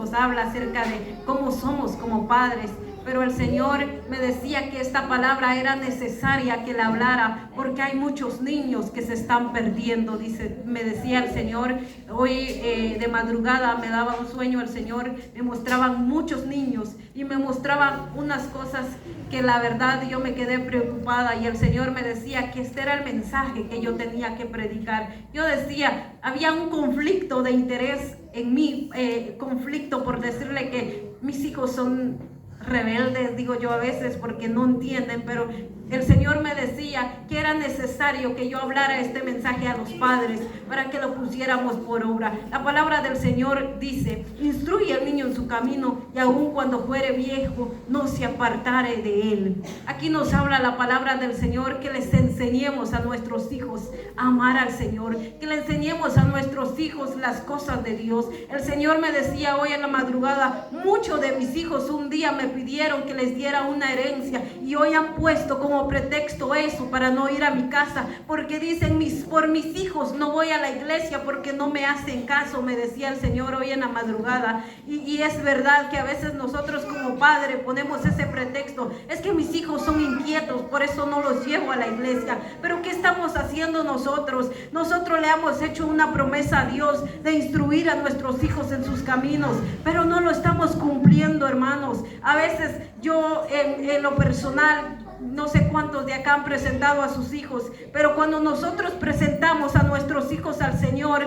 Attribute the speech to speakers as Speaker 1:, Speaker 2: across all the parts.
Speaker 1: hijos, habla acerca de cómo somos como padres. Pero el Señor me decía que esta palabra era necesaria que la hablara, porque hay muchos niños que se están perdiendo. Me decía el Señor, hoy de madrugada me daba un sueño el Señor, me mostraban muchos niños y me mostraban unas cosas que la verdad yo me quedé preocupada, y el Señor me decía que este era el mensaje que yo tenía que predicar. Yo decía, había un conflicto de interés en mí, conflicto por decirle que mis hijos son rebeldes, digo yo a veces, porque no entienden, pero el Señor me decía que era necesario que yo hablara este mensaje a los padres para que lo pusiéramos por obra. La palabra del Señor dice: instruye al niño en su camino, y aun cuando fuere viejo no se apartare de él. Aquí nos habla la palabra del Señor que les enseñemos a nuestros hijos a amar al Señor, que le enseñemos a nuestros hijos las cosas de Dios. El Señor me decía hoy en la madrugada, muchos de mis hijos un día me pidieron que les diera una herencia, y hoy han puesto como pretexto eso para no ir a mi casa, porque dicen, por mis hijos no voy a la iglesia porque no me hacen caso, me decía el Señor hoy en la madrugada. Y es verdad que a veces nosotros como padre ponemos ese pretexto, es que mis hijos son inquietos, por eso no los llevo a la iglesia. Pero ¿qué estamos haciendo nosotros? Nosotros le hemos hecho una promesa a Dios de instruir a nuestros hijos en sus caminos, pero no lo estamos cumpliendo, hermanos. A veces yo en lo personal, no sé cuántos de acá han presentado a sus hijos, pero cuando nosotros presentamos a nuestros hijos al Señor,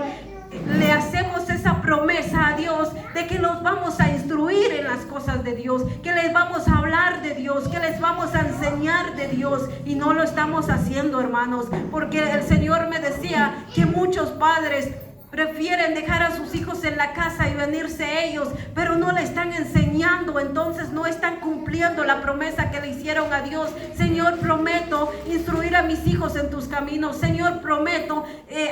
Speaker 1: le hacemos esa promesa a Dios de que los vamos a instruir en las cosas de Dios, que les vamos a hablar de Dios, que les vamos a enseñar de Dios, y no lo estamos haciendo, hermanos, porque el Señor me decía que muchos padres prefieren dejar a sus hijos en la casa y venirse ellos, pero no le están enseñando, entonces no están cumpliendo la promesa que le hicieron a Dios. Señor, prometo instruir a mis hijos en tus caminos. Señor, prometo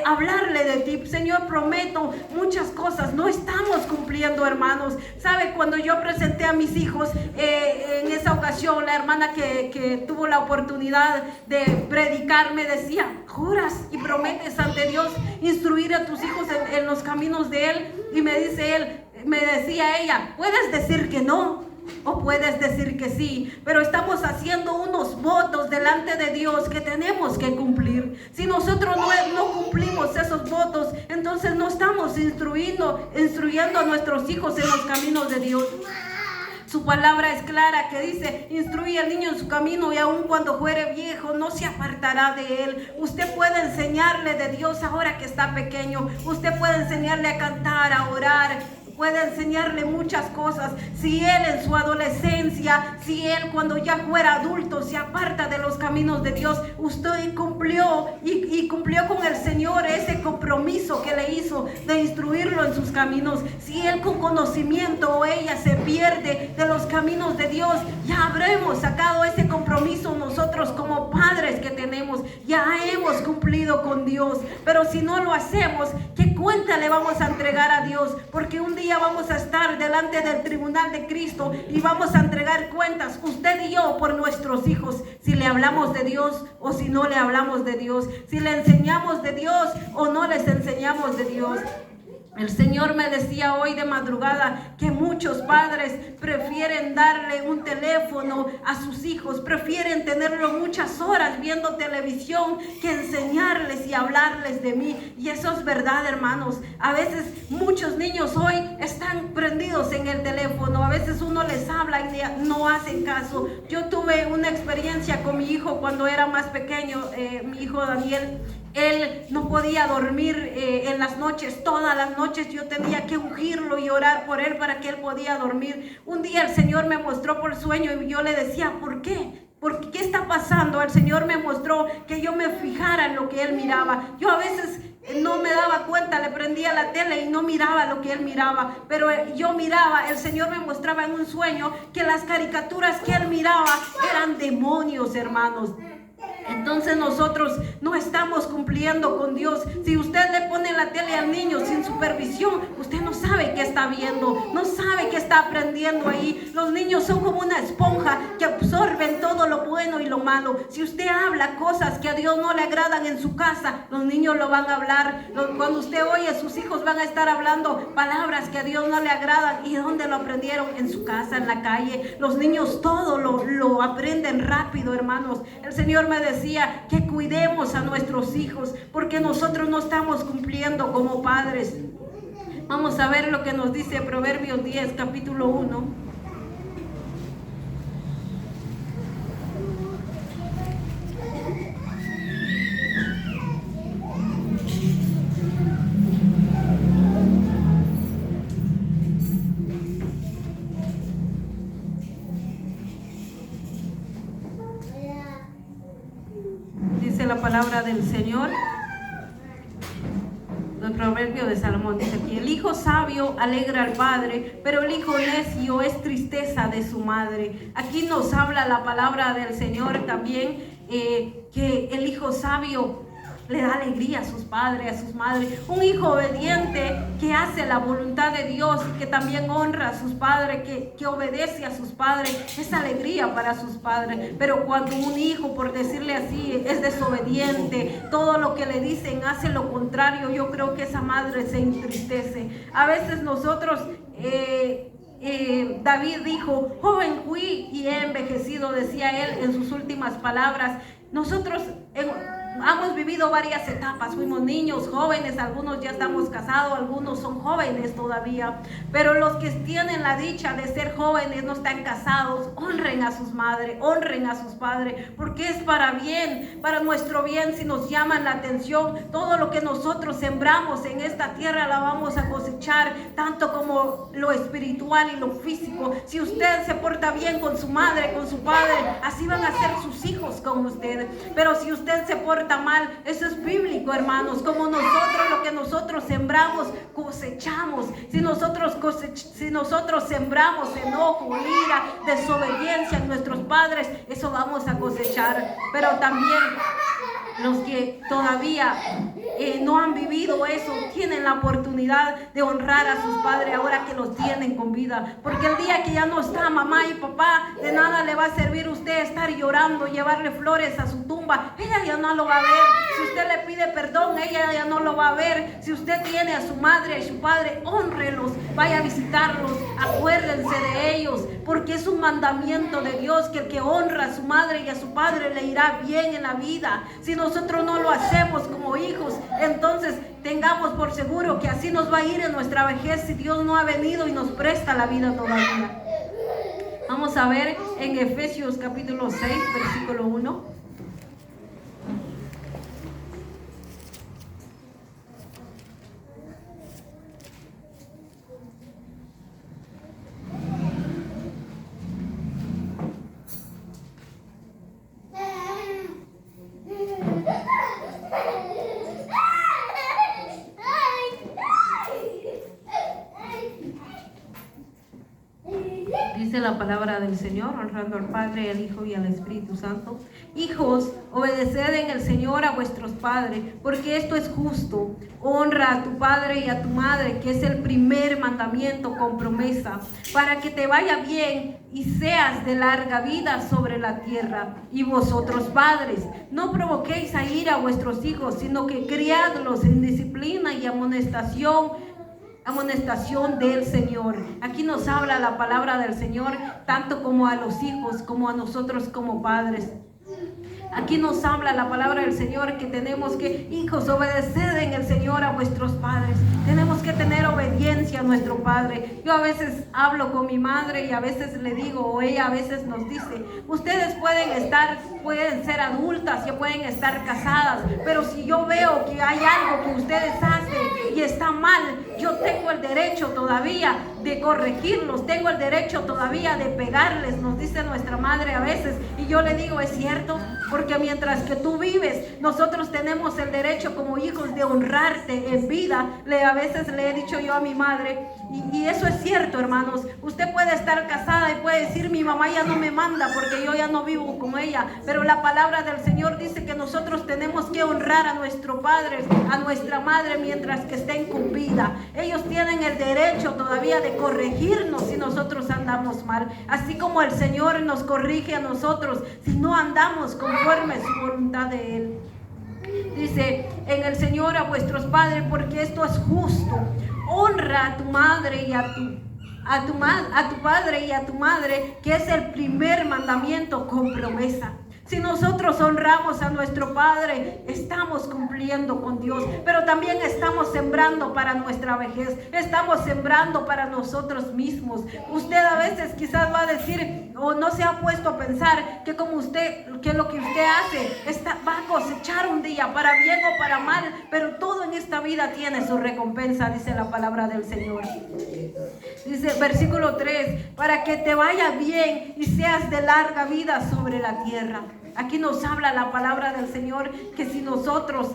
Speaker 1: hablarle de ti. Señor, prometo muchas cosas. No estamos cumpliendo, hermanos. ¿Sabe? Cuando yo presenté a mis hijos, en esa ocasión, la hermana que tuvo la oportunidad de predicar me decía, ¿juras y prometes ante Dios instruir a tus hijos en los caminos de Él? Y me decía ella, puedes decir que no o puedes decir que sí, pero estamos haciendo unos votos delante de Dios que tenemos que cumplir. Si nosotros no cumplimos esos votos, entonces no estamos instruyendo a nuestros hijos en los caminos de Dios. Su palabra es clara, que dice, instruye al niño en su camino, y aun cuando fuere viejo no se apartará de él. Usted puede enseñarle de Dios ahora que está pequeño. Usted puede enseñarle a cantar, a orar, puede enseñarle muchas cosas. Si él en su adolescencia, si él cuando ya fuera adulto se aparta de los caminos de Dios, usted cumplió y cumplió con el Señor ese compromiso que le hizo de instruirlo en sus caminos. Si él con conocimiento o ella se pierde de los caminos de Dios, ya habremos sacado ese compromiso nosotros como padres que tenemos. Ya hemos cumplido con Dios. Pero si no lo hacemos, ¿qué cuenta le vamos a entregar a Dios? Porque un día vamos a estar delante del tribunal de Cristo y vamos a entregar cuentas, usted y yo, por nuestros hijos, si le hablamos de Dios o si no le hablamos de Dios, si le enseñamos de Dios o no les enseñamos de Dios. El Señor me decía hoy de madrugada que muchos padres prefieren darle un teléfono a sus hijos, prefieren tenerlo muchas horas viendo televisión que enseñarles y hablarles de mí. Y eso es verdad, hermanos. A veces muchos niños hoy están prendidos en el teléfono. A veces uno les habla y no hacen caso. Yo tuve una experiencia con mi hijo cuando era más pequeño, mi hijo Daniel. Él no podía dormir en las noches, todas las noches yo tenía que ungirlo y orar por él para que él podía dormir. Un día el Señor me mostró por sueño y yo le decía, ¿por qué? ¿Qué está pasando? El Señor me mostró que yo me fijara en lo que él miraba. Yo a veces no me daba cuenta, le prendía la tele y no miraba lo que él miraba, pero yo miraba, el Señor me mostraba en un sueño que las caricaturas que él miraba eran demonios, hermanos. Entonces nosotros no estamos cumpliendo con Dios. Si usted le pone la tele al niño sin supervisión, usted no sabe qué está viendo, no sabe qué está aprendiendo ahí. Los niños son como una esponja que absorben todo lo bueno y lo malo. Si usted habla cosas que a Dios no le agradan en su casa, los niños lo van a hablar. Cuando usted oye, sus hijos van a estar hablando palabras que a Dios no le agradan. ¿Y dónde lo aprendieron? En su casa, en la calle. Los niños todo lo aprenden rápido, hermanos. El Señor me decía que cuidemos a nuestros hijos, porque nosotros no estamos cumpliendo como padres. Vamos a ver lo que nos dice Proverbios 10, capítulo 1. Dice la palabra del Señor, el proverbio de Salomón, dice aquí: el hijo sabio alegra al padre, pero el hijo necio es tristeza de su madre. Aquí nos habla la palabra del Señor también, que el hijo sabio le da alegría a sus padres, a sus madres. Un hijo obediente que hace la voluntad de Dios, que también honra a sus padres, que obedece a sus padres, es alegría para sus padres. Pero cuando un hijo, por decirle así, es desobediente, todo lo que le dicen hace lo contrario, yo creo que esa madre se entristece. A veces nosotros... David dijo: joven fui y he envejecido, decía él en sus últimas palabras. Nosotros hemos vivido varias etapas, fuimos niños, jóvenes, algunos ya estamos casados, algunos son jóvenes todavía, pero los que tienen la dicha de ser jóvenes, no están casados, honren a sus madres, honren a sus padres, porque es para bien, para nuestro bien. Si nos llaman la atención, todo lo que nosotros sembramos en esta tierra la vamos a cosechar, tanto como lo espiritual y lo físico. Si usted se porta bien con su madre, con su padre, así van a ser sus hijos con usted. Pero si usted se porta mal, eso es bíblico, hermanos. Como nosotros, lo que nosotros sembramos, cosechamos. Si nosotros sembramos enojo, ira, desobediencia en nuestros padres, eso vamos a cosechar. Pero también los que todavía no han vivido eso, tienen la oportunidad de honrar a sus padres ahora que los tienen con vida. Porque el día que ya no está mamá y papá, de nada le va a servir usted estar llorando, llevarle flores a su tumba. Ella ya no lo va a ver. Si usted le pide perdón, ella ya no lo va a ver. Si usted tiene a su madre y su padre, hónrelos, vaya a visitarlos, acuérdense de ellos, porque es un mandamiento de Dios que el que honra a su madre y a su padre le irá bien en la vida. Si nosotros no lo hacemos como hijos, entonces tengamos por seguro que así nos va a ir en nuestra vejez si Dios no ha venido y nos presta la vida todavía. Vamos a ver en Efesios capítulo 6, versículo 1. Dice la palabra del Señor, honrando al Padre, al Hijo y al Espíritu Santo: hijos, obedeced en el Señor a vuestros padres, porque esto es justo. Honra a tu padre y a tu madre, que es el primer mandamiento con promesa, para que te vaya bien y seas de larga vida sobre la tierra. Y vosotros, padres, no provoquéis a ira a vuestros hijos, sino que criadlos en disciplina y amonestación del Señor. Aquí nos habla la palabra del Señor, tanto como a los hijos, como a nosotros como padres. Aquí nos habla la palabra del Señor que tenemos que, hijos, obedeced en el Señor a vuestros padres. Tenemos que tener obediencia a nuestro Padre. Yo a veces hablo con mi madre y a veces le digo, o ella a veces nos dice: ustedes pueden ser adultas, ya pueden estar casadas, pero si yo veo que hay algo que ustedes hacen y está mal, yo tengo el derecho todavía de corregirlos, tengo el derecho todavía de pegarles, nos dice nuestra madre a veces. Y yo le digo: es cierto, porque mientras que tú vives, nosotros tenemos el derecho como hijos de honrarte en vida. A veces le he dicho yo a mi madre, Y eso es cierto, hermanos. Usted puede estar casada y puede decir, mi mamá ya no me manda porque yo ya no vivo con ella. Pero la palabra del Señor dice que nosotros tenemos que honrar a nuestro padre, a nuestra madre mientras que estén con vida. Ellos tienen el derecho todavía de corregirnos si nosotros andamos mal. Así como el Señor nos corrige a nosotros si no andamos conforme a su voluntad de Él. Dice en el Señor a vuestros padres, porque esto es justo. Honra a tu madre y a tu padre y a tu madre, que es el primer mandamiento con promesa. Si nosotros honramos a nuestro Padre, estamos cumpliendo con Dios, pero también estamos sembrando para nuestra vejez, estamos sembrando para nosotros mismos. Usted a veces quizás va a decir, o no se ha puesto a pensar, que como usted, que lo que usted hace va a cosechar un día, para bien o para mal, pero todo en esta vida tiene su recompensa, dice la palabra del Señor. Dice versículo 3, para que te vaya bien y seas de larga vida sobre la tierra. Aquí nos habla la palabra del Señor que si nosotros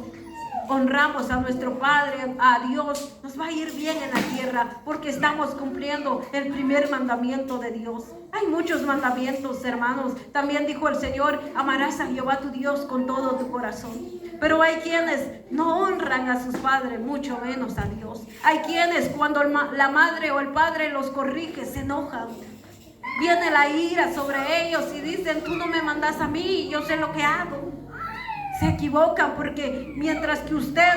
Speaker 1: honramos a nuestro Padre, a Dios, nos va a ir bien en la tierra porque estamos cumpliendo el primer mandamiento de Dios. Hay muchos mandamientos, hermanos. También dijo el Señor, amarás a Jehová tu Dios con todo tu corazón. Pero hay quienes no honran a sus padres, mucho menos a Dios. Hay quienes cuando la madre o el padre los corrige, se enojan. Viene la ira sobre ellos y dicen, tú no me mandas a mí, yo sé lo que hago. Se equivocan porque mientras que usted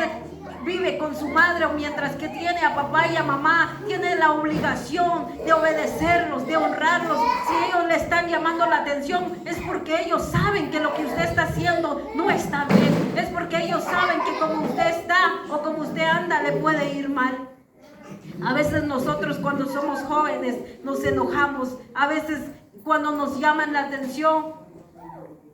Speaker 1: vive con su madre o mientras que tiene a papá y a mamá, tiene la obligación de obedecerlos, de honrarlos. Si ellos le están llamando la atención, es porque ellos saben que lo que usted está haciendo no está bien. Es porque ellos saben que como usted está o como usted anda le puede ir mal. A veces nosotros cuando somos jóvenes nos enojamos. A veces cuando nos llaman la atención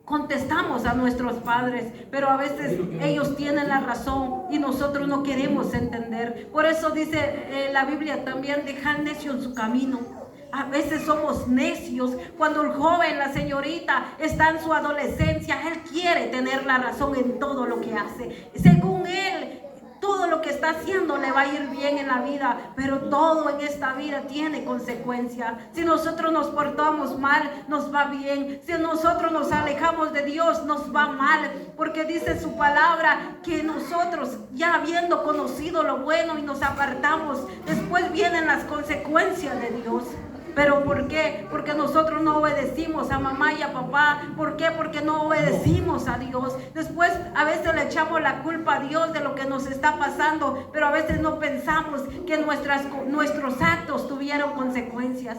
Speaker 1: contestamos a nuestros padres, pero a veces ellos tienen la razón y nosotros no queremos entender. Por eso dice la Biblia también, dejar necio en su camino. A veces somos necios. Cuando el joven, la señorita, está en su adolescencia, él quiere tener la razón en todo lo que hace. Según él, todo lo que está haciendo le va a ir bien en la vida, pero todo en esta vida tiene consecuencias. Si nosotros nos portamos mal, nos va bien. Si nosotros nos alejamos de Dios, nos va mal, porque dice su palabra que nosotros, ya habiendo conocido lo bueno y nos apartamos, después vienen las consecuencias de Dios. ¿Pero por qué? Porque nosotros no obedecimos a mamá y a papá. ¿Por qué? Porque no obedecimos a Dios. Después a veces le echamos la culpa a Dios de lo que nos está pasando, pero a veces no pensamos que nuestros actos tuvieron consecuencias.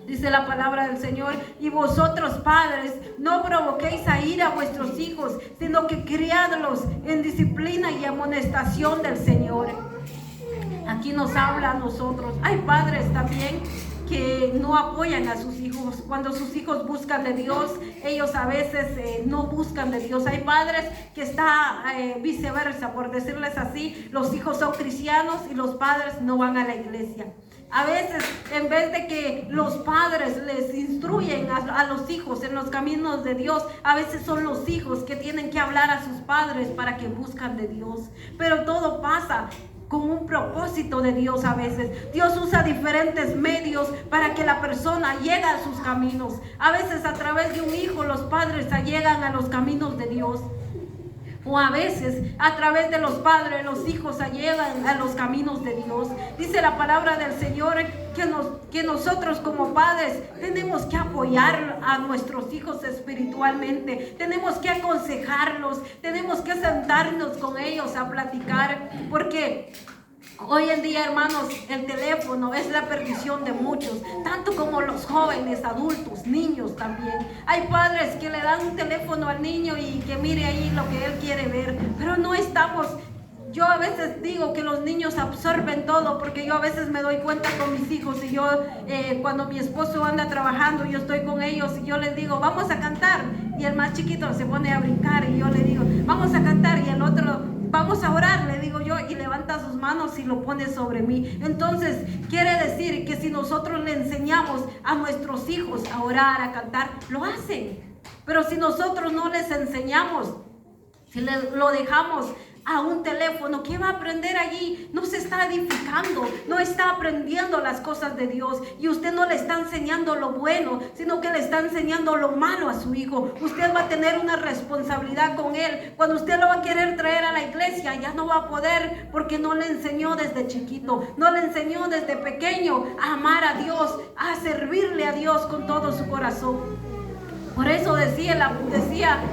Speaker 1: Dice la palabra del Señor, y vosotros padres, no provoquéis a ira a vuestros hijos, sino que criadlos en disciplina y amonestación del Señor. Aquí nos habla a nosotros. Hay padres también que no apoyan a sus hijos. Cuando sus hijos buscan de Dios, ellos a veces no buscan de Dios. Hay padres que está viceversa, por decirles así. Los hijos son cristianos y los padres no van a la iglesia. A veces, en vez de que los padres les instruyen a los hijos en los caminos de Dios, a veces son los hijos que tienen que hablar a sus padres para que buscan de Dios. Pero todo pasa con un propósito de Dios. A veces Dios usa diferentes medios para que la persona llegue a sus caminos. A veces a través de un hijo los padres llegan a los caminos de Dios, o a veces a través de los padres los hijos llegan a los caminos de Dios. Dice la palabra del Señor que nosotros como padres tenemos que apoyar a nuestros hijos espiritualmente, tenemos que aconsejarlos, tenemos que sentarnos con ellos a platicar, porque hoy en día, hermanos, el teléfono es la perdición de muchos, tanto como los jóvenes, adultos, niños también. Hay padres que le dan un teléfono al niño y que mire ahí lo que él quiere ver, pero no estamos. Yo a veces digo que los niños absorben todo, porque yo a veces me doy cuenta con mis hijos y yo cuando mi esposo anda trabajando, yo estoy con ellos y yo les digo, vamos a cantar, y el más chiquito se pone a brincar y yo le digo, vamos a cantar, y el otro, vamos a orar, le digo yo, y levanta sus manos y lo pone sobre mí. Entonces quiere decir que si nosotros le enseñamos a nuestros hijos a orar, a cantar, lo hacen. Pero si nosotros no les enseñamos, si lo dejamos a un teléfono, ¿qué va a aprender allí? No se está edificando, no está aprendiendo las cosas de Dios, y usted no le está enseñando lo bueno, sino que le está enseñando lo malo a su hijo. Usted va a tener una responsabilidad con él. Cuando usted lo va a querer traer a la iglesia, ya no va a poder, porque no le enseñó desde chiquito, no le enseñó desde pequeño a amar a Dios, a servirle a Dios con todo su corazón. Por eso decía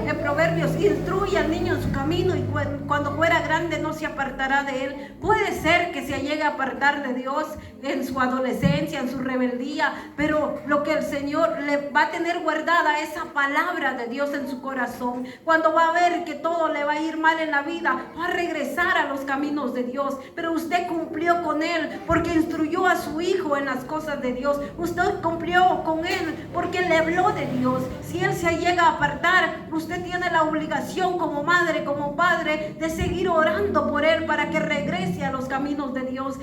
Speaker 1: en Proverbios, instruye al niño en su camino, y cuando fuera grande no se apartará de él. Puede ser que se llegue a apartar de Dios en su adolescencia, en su rebeldía, pero lo que el Señor le va a tener guardada, esa palabra de Dios en su corazón. Cuando va a ver que todo le va a ir mal en la vida, va a regresar a los caminos de Dios. Pero usted cumplió con él porque instruyó a su hijo en las cosas de Dios. Usted cumplió con él porque le habló de Dios. Si él se llega a apartar, usted tiene la obligación como madre, como padre, de seguir orando por él para que regrese a los caminos de Dios.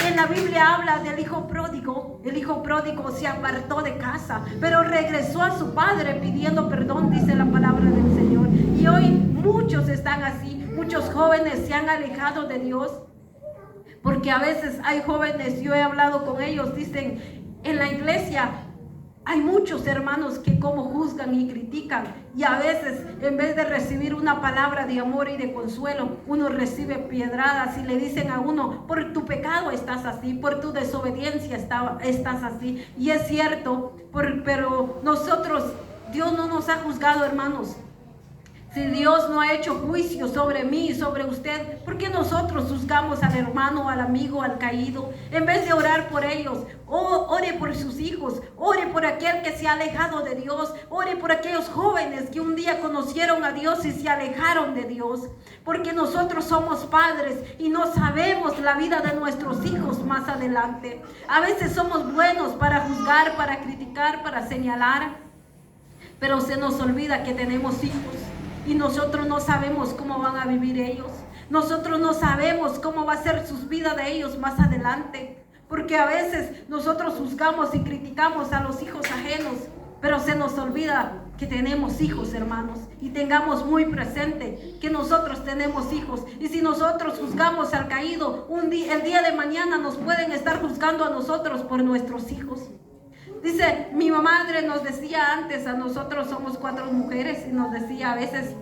Speaker 1: En la Biblia habla del hijo pródigo. El hijo pródigo se apartó de casa, pero regresó a su padre pidiendo perdón, dice la palabra del Señor. Y hoy muchos están así, muchos jóvenes se han alejado de Dios, porque a veces hay jóvenes, yo he hablado con ellos, dicen, en la iglesia hay muchos hermanos que como juzgan y critican, y a veces en vez de recibir una palabra de amor y de consuelo, uno recibe piedradas y le dicen a uno, por tu pecado estás así, por tu desobediencia estás así. Y es cierto, pero nosotros, Dios no nos ha juzgado, hermanos. Si Dios no ha hecho juicio sobre mí y sobre usted, ¿por qué nosotros juzgamos al hermano, al amigo, al caído? En vez de orar por ellos, ore por sus hijos, ore por aquel que se ha alejado de Dios, ore por aquellos jóvenes que un día conocieron a Dios y se alejaron de Dios. Porque nosotros somos padres y no sabemos la vida de nuestros hijos más adelante. A veces somos buenos para juzgar, para criticar, para señalar, pero se nos olvida que tenemos hijos. Y nosotros no sabemos cómo van a vivir ellos. Nosotros no sabemos cómo va a ser sus vidas de ellos más adelante. Porque a veces nosotros juzgamos y criticamos a los hijos ajenos, pero se nos olvida que tenemos hijos, hermanos. Y tengamos muy presente que nosotros tenemos hijos. Y si nosotros juzgamos al caído, el día de mañana nos pueden estar juzgando a nosotros por nuestros hijos. Dice, mi madre nos decía antes, a nosotros somos 4 mujeres, y nos decía a veces,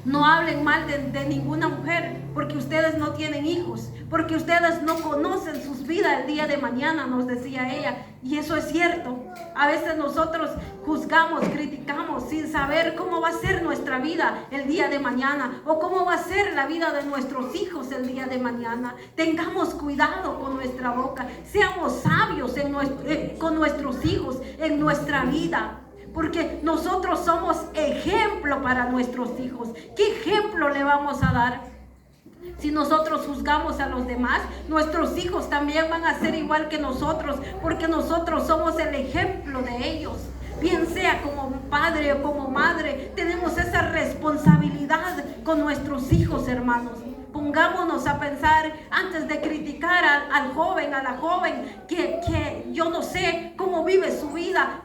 Speaker 1: no hablen mal de ninguna mujer, porque ustedes no tienen hijos, porque ustedes no conocen sus vidas el día de mañana, nos decía ella. Y eso es cierto. A veces nosotros juzgamos, criticamos sin saber cómo va a ser nuestra vida el día de mañana, o cómo va a ser la vida de nuestros hijos el día de mañana. Tengamos cuidado con nuestra boca, seamos sabios con nuestros hijos en nuestra vida. Porque nosotros somos ejemplo para nuestros hijos. ¿Qué ejemplo le vamos a dar? Si nosotros juzgamos a los demás, nuestros hijos también van a ser igual que nosotros, porque nosotros somos el ejemplo de ellos. Bien sea como padre o como madre, tenemos esa responsabilidad con nuestros hijos, hermanos. Pongámonos a pensar antes de criticar al joven, a la joven, que yo no sé cómo vive su vida,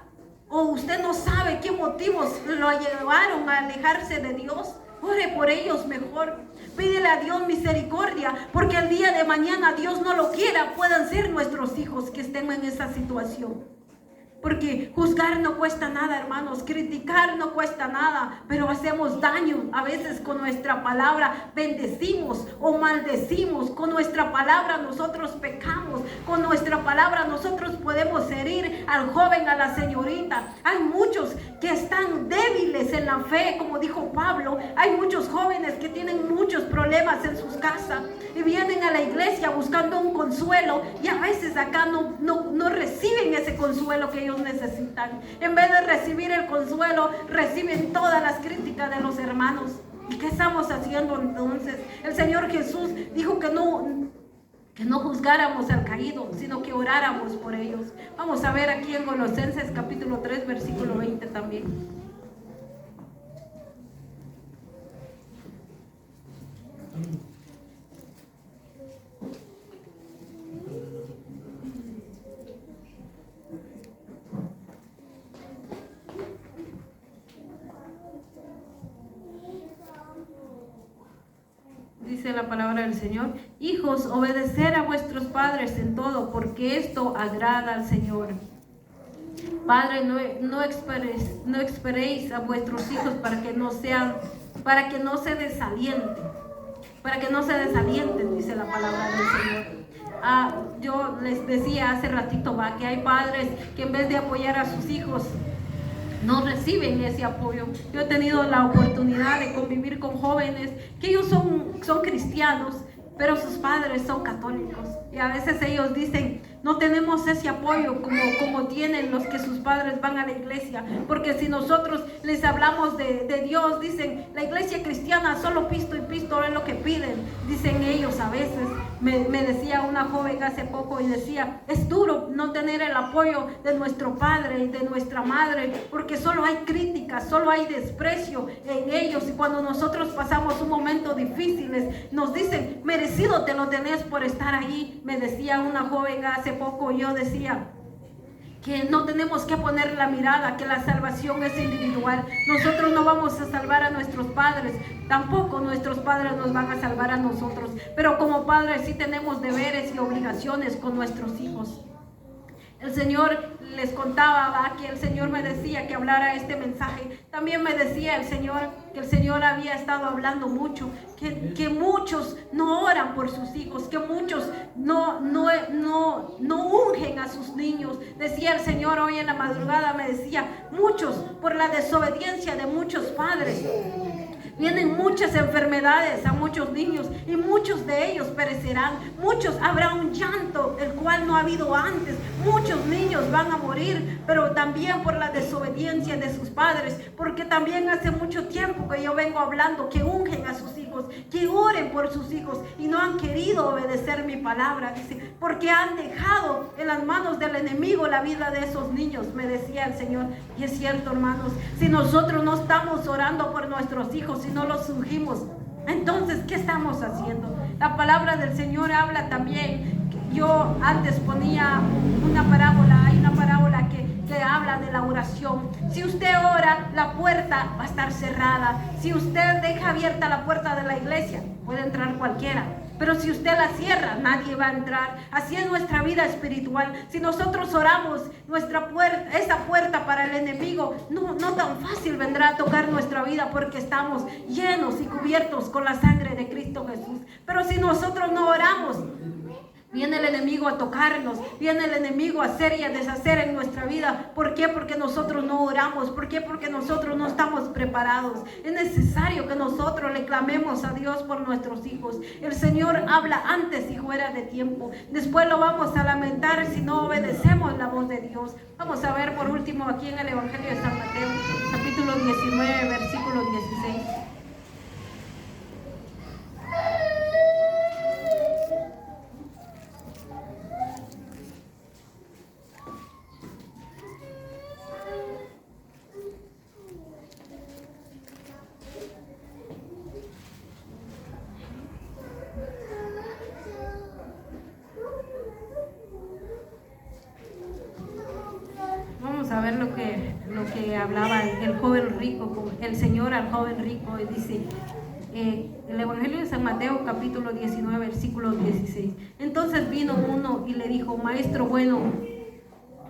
Speaker 1: o usted no sabe qué motivos lo llevaron a alejarse de Dios. Ore por ellos mejor. Pídele a Dios misericordia, porque el día de mañana, Dios no lo quiera, puedan ser nuestros hijos que estén en esa situación. Porque juzgar no cuesta nada, hermanos, criticar no cuesta nada, pero hacemos daño a veces con nuestra palabra, bendecimos o maldecimos, con nuestra palabra nosotros pecamos, con nuestra palabra nosotros podemos herir al joven, a la señorita. Hay muchos que están débiles en la fe, como dijo Pablo. Hay muchos jóvenes que tienen muchos problemas en sus casas y vienen a la iglesia buscando un consuelo, y a veces acá no reciben ese consuelo que ellos necesitan. En vez de recibir el consuelo, reciben todas las críticas de los hermanos. ¿Y qué estamos haciendo entonces? El Señor Jesús dijo que no juzgáramos al caído, sino que oráramos por ellos. Vamos a ver aquí en Colosenses capítulo 3, versículo 20 también. dice la palabra del Señor: hijos, obedecer a vuestros padres en todo, porque esto agrada al Señor. Padre, no esperéis a vuestros hijos para que no se desalienten, dice la palabra del Señor. Yo les decía hace ratito que hay padres que en vez de apoyar a sus hijos, no reciben ese apoyo. Yo he tenido la oportunidad de convivir con jóvenes que ellos son cristianos, pero sus padres son católicos. Y a veces ellos dicen: no tenemos ese apoyo como tienen los que sus padres van a la iglesia. Porque si nosotros les hablamos de Dios, dicen: la iglesia cristiana solo pisto y pisto es lo que piden. Dicen ellos a veces. Me decía una joven hace poco y decía: es duro no tener el apoyo de nuestro padre y de nuestra madre, porque solo hay críticas, solo hay desprecio en ellos. Y cuando nosotros pasamos un momento difícil, nos dicen: merecido te lo tenés por estar ahí. Me decía una joven hace poco, yo decía que no tenemos que poner la mirada, que la salvación es individual. Nosotros no vamos a salvar a nuestros padres, tampoco nuestros padres nos van a salvar a nosotros, pero como padres sí tenemos deberes y obligaciones con nuestros hijos. El Señor, les contaba que el Señor me decía que hablara este mensaje. También me decía el Señor que el Señor había estado hablando mucho, que muchos no oran por sus hijos, que muchos no ungen a sus niños. Decía el Señor hoy en la madrugada, me decía: muchos, por la desobediencia de muchos padres, vienen muchas enfermedades a muchos niños y muchos de ellos perecerán. Habrá un llanto el cual no ha habido antes. Muchos niños van a morir, pero también por la desobediencia de sus padres. Porque también hace mucho tiempo que yo vengo hablando que ungen a sus hijos, que oren por sus hijos, y no han querido obedecer mi palabra. Dice: porque han dejado en las manos del enemigo la vida de esos niños, me decía el Señor. Y es cierto, hermanos, si nosotros no estamos orando por nuestros hijos, si no los ungimos, entonces ¿qué estamos haciendo? La palabra del Señor habla también. Yo antes ponía una parábola, hay una parábola que habla de la oración. Si usted ora, la puerta va a estar cerrada. Si usted deja abierta la puerta de la iglesia, puede entrar cualquiera. Pero si usted la cierra, nadie va a entrar. Así es nuestra vida espiritual. Si nosotros oramos, esa puerta para el enemigo no tan fácil vendrá a tocar nuestra vida, porque estamos llenos y cubiertos con la sangre de Cristo Jesús. Pero si nosotros no oramos, viene el enemigo a tocarnos, viene el enemigo a hacer y a deshacer en nuestra vida. ¿Por qué? Porque nosotros no oramos. ¿Por qué? Porque nosotros no estamos preparados. Es necesario que nosotros le clamemos a Dios por nuestros hijos. El Señor habla antes y fuera de tiempo. Después lo vamos a lamentar si no obedecemos la voz de Dios. Vamos a ver por último aquí en el Evangelio de San Mateo, capítulo 19, versículo 16. A ver lo que hablaba el joven rico, el Señor al joven rico. Y dice el Evangelio de San Mateo capítulo 19 versículo 16: entonces vino uno y le dijo: maestro bueno,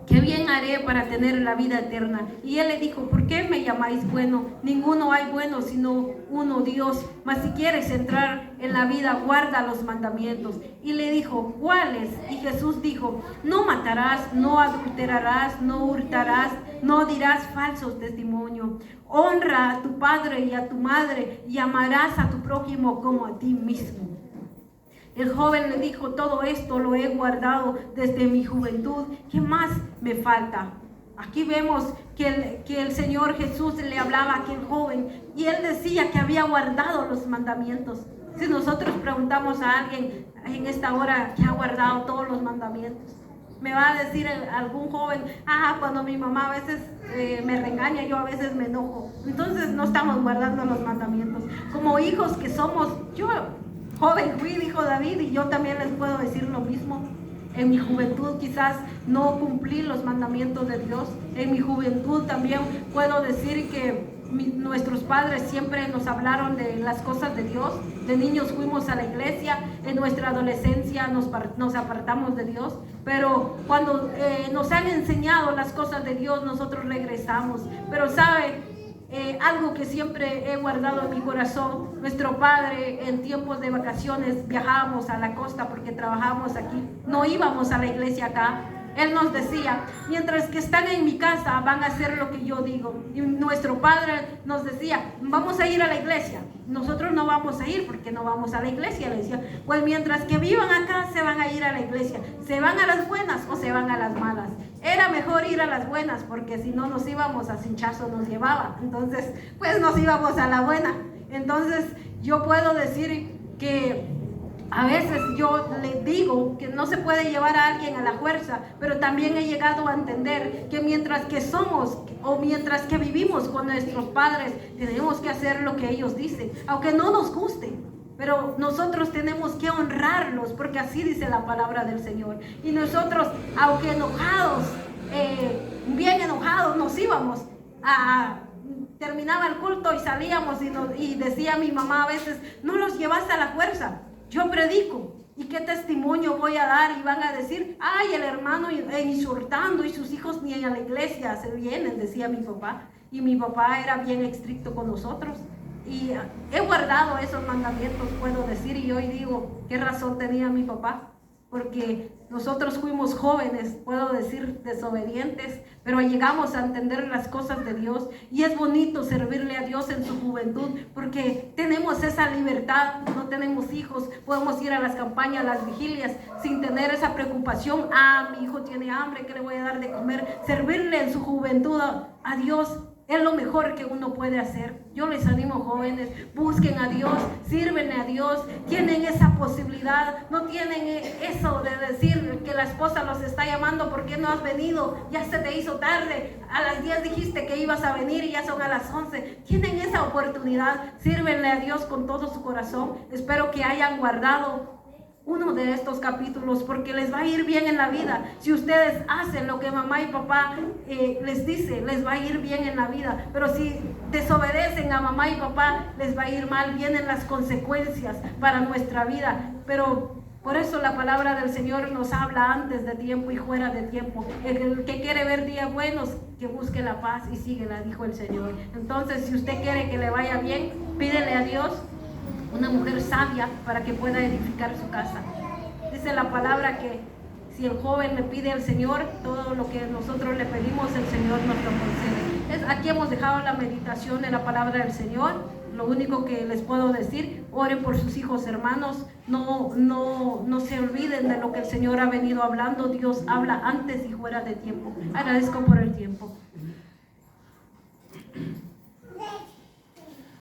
Speaker 1: ¿qué bien haré para tener la vida eterna? Y él le dijo: ¿por qué me llamáis bueno? Ninguno hay bueno sino uno, Dios. Mas si quieres entrar en la vida, guarda los mandamientos. Y le dijo: ¿cuáles? Y Jesús dijo: no matarás, no adulterarás, no hurtarás, no dirás falsos testimonio. Honra a tu padre y a tu madre, y amarás a tu prójimo como a ti mismo. El joven le dijo: todo esto lo he guardado desde mi juventud. ¿Qué más me falta? Aquí vemos que el Señor Jesús le hablaba a aquel joven y él decía que había guardado los mandamientos. Si nosotros preguntamos a alguien en esta hora que ha guardado todos los mandamientos, me va a decir algún joven: cuando mi mamá a veces me regaña, yo a veces me enojo. Entonces no estamos guardando los mandamientos. Como hijos que somos, yo joven fui, dijo David, y yo también les puedo decir lo mismo. En mi juventud quizás no cumplí los mandamientos de Dios. En mi juventud también puedo decir que nuestros padres siempre nos hablaron de las cosas de Dios. De niños fuimos a la iglesia, en nuestra adolescencia nos apartamos de Dios, pero cuando nos han enseñado las cosas de Dios, nosotros regresamos. Pero sabe, algo que siempre he guardado en mi corazón, nuestro padre en tiempos de vacaciones viajábamos a la costa porque trabajábamos aquí, no íbamos a la iglesia acá. Él nos decía, mientras que están en mi casa van a hacer lo que yo digo. Y nuestro padre nos decía, vamos a ir a la iglesia. Nosotros no vamos a ir porque no vamos a la iglesia. Le decía, pues mientras que vivan acá se van a ir a la iglesia. ¿Se van a las buenas o se van a las malas? Era mejor ir a las buenas porque si no nos íbamos a cinchazo, nos llevaba. Entonces, pues nos íbamos a la buena. Entonces, yo puedo decir que a veces yo le digo que no se puede llevar a alguien a la fuerza, pero también he llegado a entender que mientras que somos o mientras que vivimos con nuestros padres, tenemos que hacer lo que ellos dicen, aunque no nos guste. Pero nosotros tenemos que honrarlos, porque así dice la palabra del Señor. Y nosotros, aunque enojados, bien enojados, nos íbamos terminaba el culto y salíamos y decía mi mamá a veces, no los llevaste a la fuerza. Yo predico, ¿y qué testimonio voy a dar? Y van a decir, ay, el hermano insultando y sus hijos ni a la iglesia se vienen, decía mi papá. Y mi papá era bien estricto con nosotros. Y he guardado esos mandamientos, puedo decir, y hoy digo, ¿qué razón tenía mi papá? Porque nosotros fuimos jóvenes, puedo decir, desobedientes, pero llegamos a entender las cosas de Dios. Y es bonito servirle a Dios en su juventud, porque tenemos esa libertad, no tenemos hijos, podemos ir a las campañas, a las vigilias, sin tener esa preocupación, mi hijo tiene hambre, ¿qué le voy a dar de comer? Servirle en su juventud a Dios es lo mejor que uno puede hacer. Yo les animo, jóvenes, busquen a Dios, sírvenle a Dios, tienen esa posibilidad, no tienen eso de decir que la esposa los está llamando, ¿por qué no has venido? Ya se te hizo tarde, a las 10 dijiste que ibas a venir y ya son a las 11. Tienen esa oportunidad, sírvenle a Dios con todo su corazón. Espero que hayan guardado uno de estos capítulos, porque les va a ir bien en la vida. Si ustedes hacen lo que mamá y papá les dice, les va a ir bien en la vida. Pero si desobedecen a mamá y papá, les va a ir mal. Vienen las consecuencias para nuestra vida. Pero por eso la palabra del Señor nos habla antes de tiempo y fuera de tiempo. El que quiere ver días buenos, que busque la paz y síguela, dijo el Señor. Entonces, si usted quiere que le vaya bien, pídele a Dios una mujer sabia para que pueda edificar su casa. Dice la palabra que si el joven le pide al Señor, todo lo que nosotros le pedimos, el Señor nos lo concede. Aquí hemos dejado la meditación de la palabra del Señor. Lo único que les puedo decir, oren por sus hijos, hermanos. No se olviden de lo que el Señor ha venido hablando. Dios habla antes y fuera de tiempo. Agradezco por el tiempo.